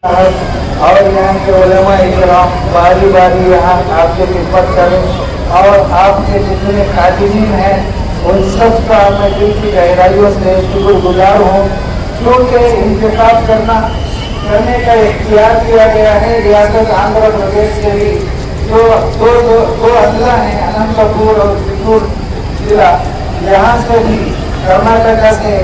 اور یہاں کے علماء اکرام باری باری یہاں آپ کی خدمت کریں اور آپ کے جتنے خادمین ہیں ان سب کا میں دل کی گہرائیوں سے شکر گزار ہوں، کیونکہ انتخاب کرنے کا اختیار کیا گیا ہے ریاست آندھرا پردیش سے بھی جو دو اضلاع ہیں اننت پور اور چتور ضلع، یہاں سے بھی کرناٹکا سے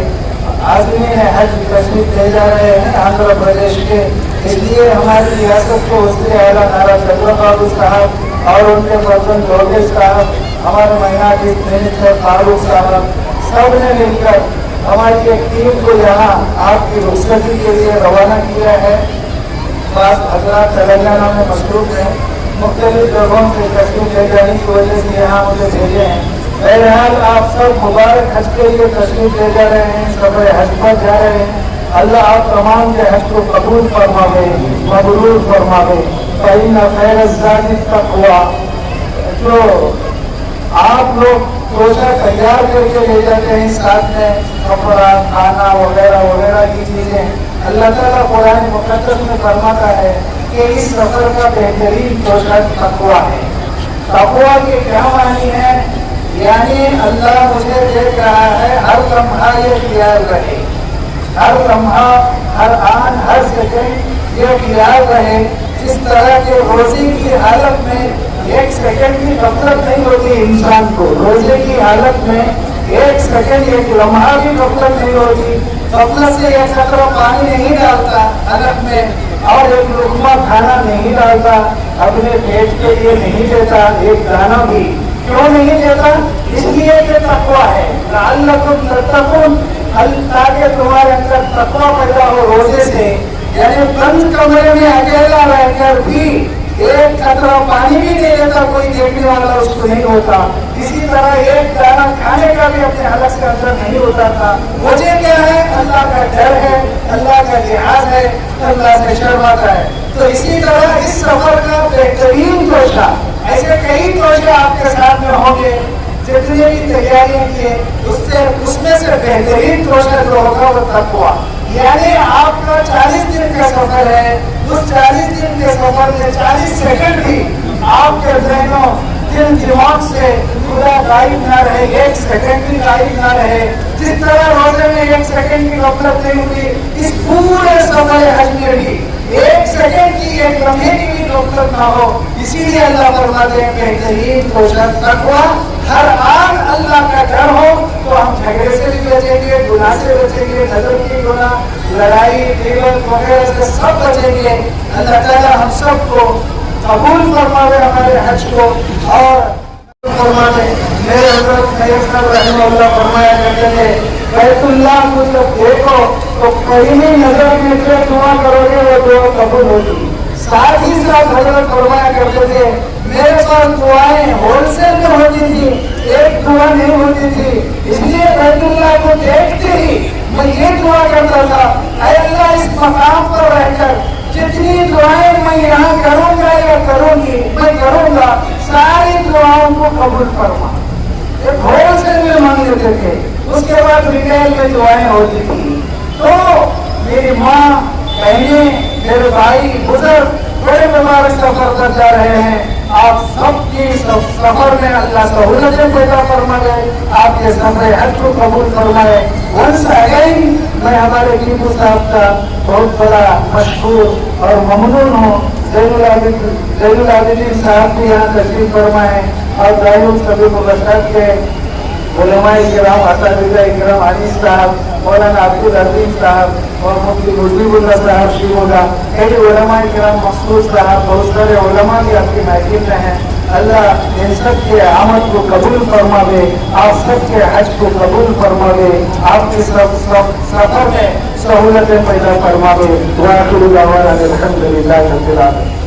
آدمی حج تشریف لے جا رہے ہیں آندھرا پردیش کے، اس لیے ہماری ریاست کو وزیر اعلیٰ نارا چندر بابو صاحب اور ان کے پرزن لوکیش صاحب، ہمارے مائنارٹی منسٹر فاروق صاحب، سب نے مل کر ہماری ایک ٹیم کو یہاں آپ کی رخصتی کے لیے روانہ کیا ہے۔ بعض حضرات تلنگانہ میں مصروف ہیں، مختلف جگہوں سے تشریف لے جانے کی وجہ سے یہاں مجھے بھیجے ہیں۔ بہرحال آپ سب مبارک حج کے لیے تشریف لے جا رہے ہیں، سفر حج پر جا رہے ہیں، اللہ آپ تمام کے حج کو قبول فرماوے، مبرور فرماوے۔ فإن خیر الزاد التقوی، جو آپ لوگ توشہ تیار کر کے لے جاتے ہیں ساتھ میں کپڑا کھانا وغیرہ وغیرہ کی چیزیں، اللہ تعالیٰ قرآن مقدس میں فرماتا ہے کہ اس سفر کا بہترین توشہ تقوی ہے۔ تقوی کے کیا معنی ہے؟ یعنی اللہ مجھے دیکھ رہا ہے، ہر لمحہ یہ خیال رہے، ہر لمحہ ہر آن ہر سیکنڈ یہ خیال رہے، جس طرح کے روزے کی حالت میں ایک سیکنڈ کی غفلت نہیں ہوتی انسان کو، روزے کی حالت میں ایک سیکنڈ ایک لمحہ بھی غفلت نہیں ہوتی، غفلت سے ایک قطرہ پانی نہیں ڈالتا حلق میں اور ایک لقمہ کھانا نہیں ڈالتا، اپنے پیٹ کے لیے نہیں دیتا ایک دانہ بھی، کیوں نہیں دیتا؟ اس لیے کہ تقویٰ ہے، لعلکم تتقون، تاکہ تمہارے اندر تقویٰ پیدا ہو روزے سے، یعنی بند کمرے میں اکیلا رہ کر بھی ایک قطرہ پانی بھی نہیں دیتا کوئی دیکھنے والا اس کو نہیں ہوتا، اسی طرح ایک دانہ کھانے کا بھی اپنے حلق کے اندر نہیں ہوتا تھا۔ وجہ کیا ہے؟ اللہ کا ڈر ہے، اللہ کا لحاظ ہے، اللہ سے شرماتا ہے۔ تو اسی طرح اس سفر کا بہترین توشہ، ایسے کئی توشے آپ کے ساتھ میں ہوں گے جتنے بھی تیاریاں کیے، اس میں سے بہترین توشہ جو ہوگا وہ تقویٰ، یعنی آپ کا 40 دن کا سفر ہے، اس 40 دن کے سفر میں 40 سیکنڈ بھی آپ کے ذہنوں دل دماغ سے خدا غائب نہ رہے، ایک سیکنڈ بھی غائب نہ رہے، جس طرح روزے میں ایک سیکنڈ کی غفلت نہیں ہوئی، اس پورے سفر حج میں بھی ایک سیکنڈ کی ایک لمحے کی بھی غفلت نہ ہو۔ اسی لیے اللہ فرماتے ہیں بہترین توشہ تقویٰ، ہر آن اللہ کا ڈر ہو تو ہم جھگڑے سے بھی بچیں گے، گناہ سے بچیں گے، نظر کی گناہ، لڑائی غیبت وغیرہ سے سب بچیں گے۔ اللہ تعالیٰ ہم سب کو قبول فرماوے ہمارے حج کو اور فرماوے۔ میرے حضرت سید صاحب رحمہ اللہ فرمایا کرتے تھے بیت اللہ کو جب دیکھو تو پہلی نظر میں جو دعا کرو گے وہ دعا قبول ہوگی۔ ساتھ ہی ساتھ حضرت فرمایا کرتے تھے میرے پاس دعائیں ہول سیل میں ہوتی تھی، ایک دعا نہیں ہوتی تھی، اس لیے بیت اللہ کو دیکھتے ہی میں یہ دعا کرتا تھا، اے اللہ اس مقام پر رہ کر جتنی دعائیں میں یہاں کروں گا یا کروں گی میں کروں گا، ساری دعاؤں کو قبول فرما۔ ایک ہول سیل میں مانگ لیتے تھے، اس کے بعد ریٹیل میں دعائیں ہوتی تھی۔ تو میری ماں، بہنیں، میرے بھائی، بزرگ بڑے مبارک سفر پر جا رہے ہیں، آپ سب کی سفر میں اللہ سہولتیں پیدا فرمائے، آپ کے سفر حج کو قبول فرمائے۔ ونس اگین میں ہمارے ٹیپو صاحب کا بہت بڑا مشہور اور ممنون ہوں، زین العابدین صاحب بھی یہاں تشریف فرمائے اور دائم سبھی مبشرات کے علماء کرام، اساتذہ کرام، عزیز صاحب، مولانا عبدالعزیز صاحب اور مفتی مجیب اللہ صاحب شیوگا، کئی علماء کرام مخصوص صاحب، بہت سارے علماء بھی آپ کی محفل میں ہیں۔ اللہ ان سب کے آمد کو قبول فرماوے، آپ سب کے حج کو قبول فرماوے، آپ کے سفر میں سہولتیں پیدا فرماوے۔ وآخر دعوانا الحمدللہ رب العالمین۔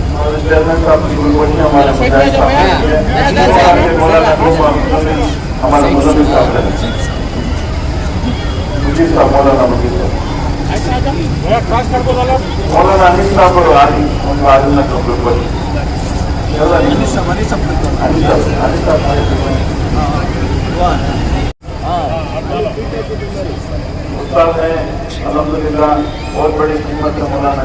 چیئرمین صاحب کی گلوچی ہمارے مجاہد ہمارے مذہبی صاحب ہیں، مجید صاحب، مولانا مجید صاحب، مولانا انیس صاحب اور عالم، ان کو عالم نے قبول کر استاد ہیں الحمدللہ، بہت بڑی خدمت ہے مولانا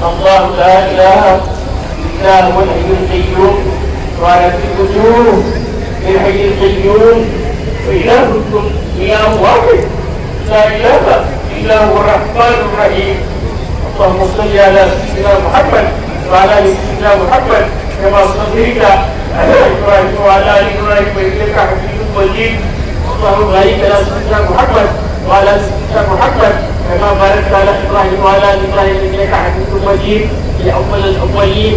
الله لا إله إلا هو الحي القيوم وعلى الوجوه للحي القيوم وإلهكم إله واحد لا إله إلا هو الرحمن الرحيم اللهم صل على سيدنا محمد وعلى آل سيدنا محمد كما صليت على إبراهيم وعلى آل إبراهيم إنك حميد مجيد اللهم بارك على سيدنا محمد وعلى آل سيدنا محمد كما باركت على إبراهيم وعلى آل إبراهيم إنك حميد مجيد يا أول الأولين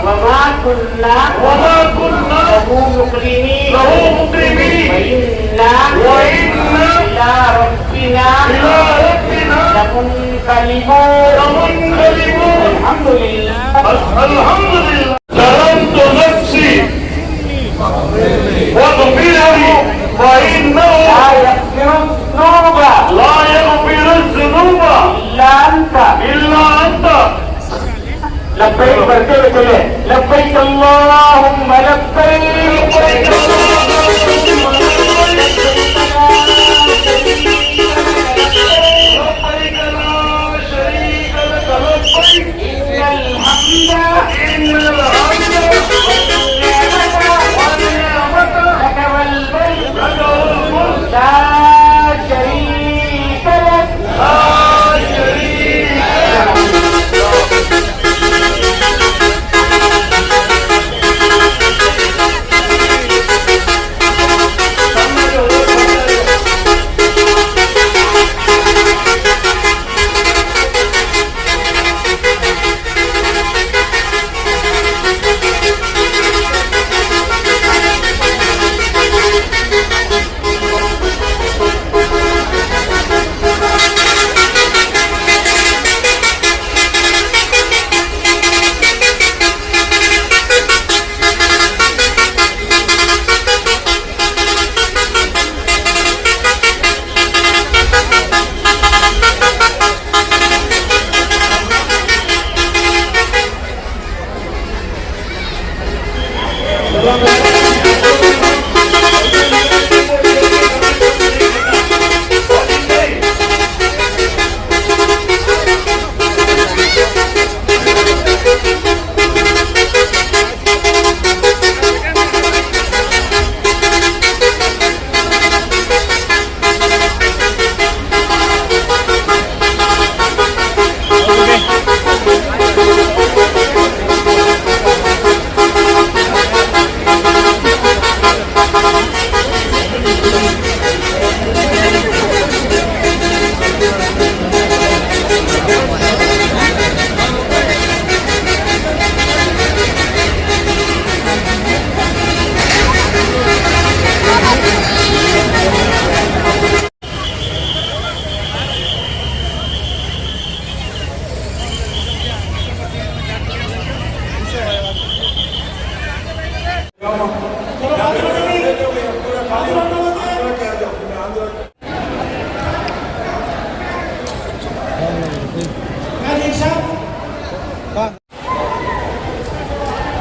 وما كنا له مقرنين وإنا إلى ربنا لمنقلبون الحمد لله ظلمت نفسي واغفر لي فإنه لا يغفر الذنوب إلا أنت لبيك بڑھتے ہوئے چلے لبيك اللهم لبيك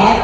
8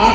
8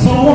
100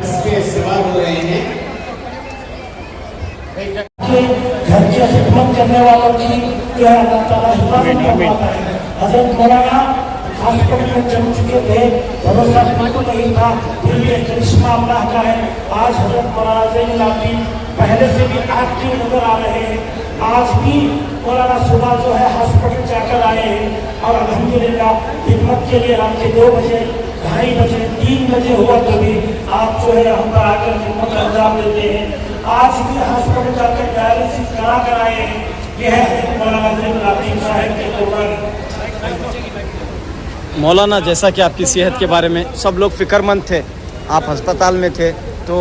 اس پہ سوار ہو رہے ہیں گھر کی خدمت کرنے والوں کی جو ہے اللہ تعالیٰ حفاظت فرماتا ہے۔ حضرت مولانا ہاسپٹل میں چل چکے تھے، بھروسہ بالکل نہیں تھا، پھر بھی ایک کرشمہ اللہ کا ہے۔ آج حضرت مولانا زین العابدین پہلے سے بھی ایکٹیو نظر آ رہے ہیں۔ آج بھی مولانا صبح جو ہے ہاسپٹل جا کر آئے ہیں اور الحمدللہ خدمت کے لیے رات کے 2 بجے 2:30 بجے 3 بجے ہوا تو بھی آپ جو ہے ہم پر آ کر خدمت انجام دیتے ہیں۔ آج بھی ہاسپٹل جا کر ڈائلسس کرا کر آئے ہیں۔ یہ ہے حضرت مولانا زین العابدین صاحب کی قربانی۔ مولانا جیسا کہ آپ کی صحت کے بارے میں سب لوگ فکر مند تھے، آپ ہسپتال میں تھے، تو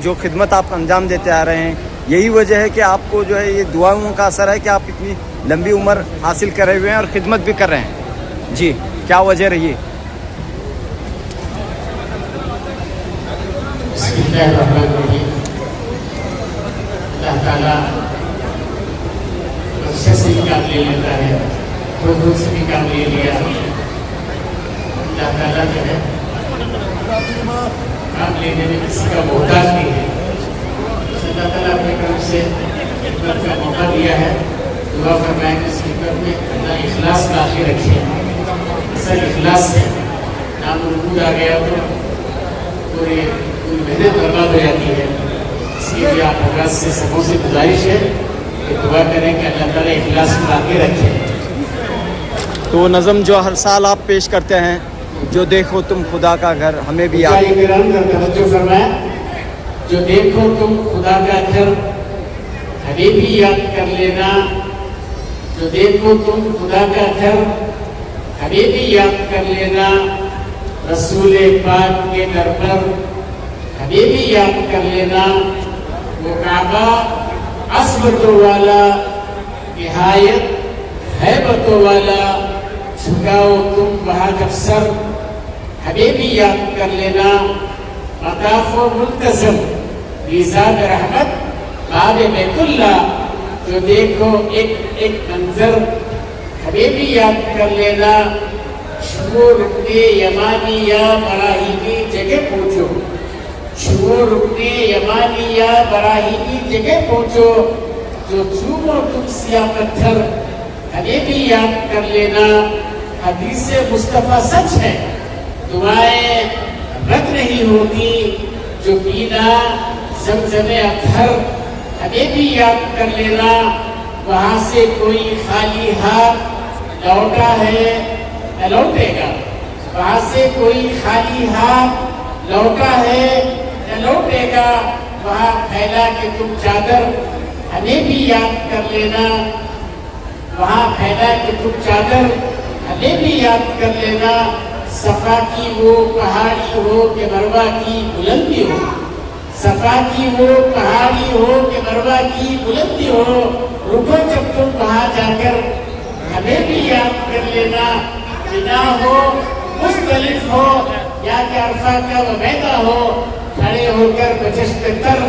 جو خدمت آپ انجام دیتے آ رہے ہیں یہی وجہ ہے کہ آپ کو جو ہے یہ دعاؤں کا اثر ہے کہ آپ اتنی لمبی عمر حاصل کرے ہوئے ہیں اور خدمت بھی کر رہے ہیں۔ جی کیا وجہ رہی ہے؟ بسم اللہ الرحمن الرحیم۔ اللہ تعالیٰ بخشش سے بھی کام لے لیتا ہے، خود سے بھی کام لے لیا۔ اللہ تعالیٰ جو ہے کام لینے میں کسی کا محتاج نہیں ہے۔ اللہ تعالیٰ اپنے کرم سے خدمت کا موقع دیا ہے۔ دعا فرمائیں کہ اس خدمت میں اللہ اخلاص باقی رکھے۔ اصل اخلاص سے نامربوط آ گیا تو پوری محنت برباد ہو جاتی ہے۔ اس لیے بھی آپ حضرات سے سبوں سے گزارش ہے کہ دعا کریں کہ اللہ تعالیٰ اخلاص باقی رکھے۔ تو نظم جو ہر سال آپ پیش کرتے ہیں، جو دیکھو تم خدا کا گھر، ہمیں بھی یاد مشاہدین کرام ذرا توجہ فرمائیں۔ جو دیکھو تم خدا کا گھر ہمیں بھی یاد کر لینا۔ جو دیکھو تم خدا کا گھر ہمیں بھی یاد کر لینا۔ رسول پاک کے در پر ہمیں بھی یاد کر لینا۔ وہ کعبہ عظمتوں والا، نہایت ہیبتوں والا، جھکاؤ تم وہاں جب سر ہمیں بھی یاد کر لینا۔ مطاف و ملتزم میزان رحمت باب بیت اللہ، جو دیکھو ایک ایک منظر ہمیں بھی یاد کر لینا۔ چھو رکن یمانی یا براہیمی جگہ پہنچو، چھو رکن یمانی یا براہیمی جگہ پہنچو، جو چومو تم سیاہ پتھر ہمیں بھی یاد کر لینا۔ حدیث مصطفیٰ سچ ہے، دعائیں رد نہیں ہوتی، جو پینا زمزم اطہر ہمیں بھی یاد کر لینا۔ وہاں سے کوئی خالی ہاتھ لوٹا ہے نہ لوٹے گا، وہاں سے کوئی خالی ہاتھ لوٹا ہے نہ لوٹے گا۔ وہاں پھیلا کے تم چادر ہمیں بھی یاد کر لینا، وہاں پھیلا کے تم چادر ہمیں بھی یاد کر لینا۔ صفا کی وہ پہاڑی ہو کہ مروہ کی بلندی ہو، صفا کی وہ پہاڑی ہو کہ مروہ کی بلندی ہو، رکو جب تم وہاں جا کر ہمیں بھی یاد کر لینا۔ بنا ہو مختلف ہو یا کہ عرفہ کا وہ میدہ ہو، کھڑے ہو کر بچشت تر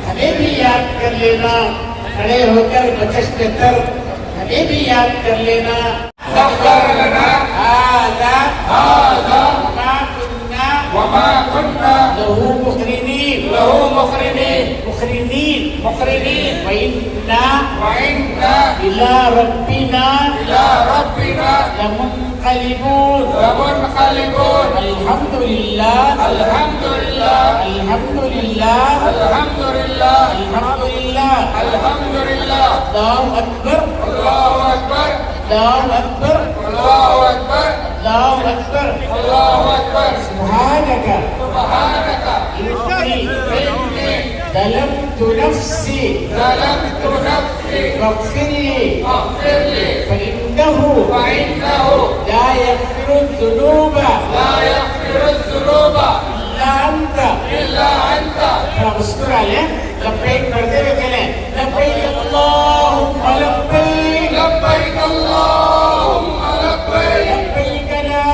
ہمیں بھی یاد کر لینا، کھڑے ہو کر بچشت تر ہمیں بھی یاد کر لینا۔ وما كنا له مقرنين وإنا إلى ربنا لمنقلبون الحمد لله الحمد لله الحمد لله الحمد لله الحمد لله الحمد لله الله أكبر الله أكبر الله أكبر الله أكبر الله أكبر الله أكبر سبحانك إني ظلمت نفسي فاغفر لي فإنه لا يغفر الذنوب إلا أنت فاذكر عليه لبيك پڑھتے ہوئے کہلیں لبيك اللهم لبيك لبيك اللهم لبيك لبيك لا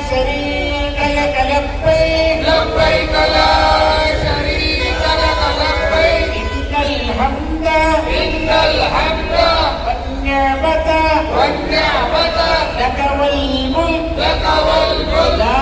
شريك لك لبيك لبيك لا شريك لك لبيك إن الحمد والنعمة لك والملك لا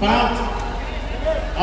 5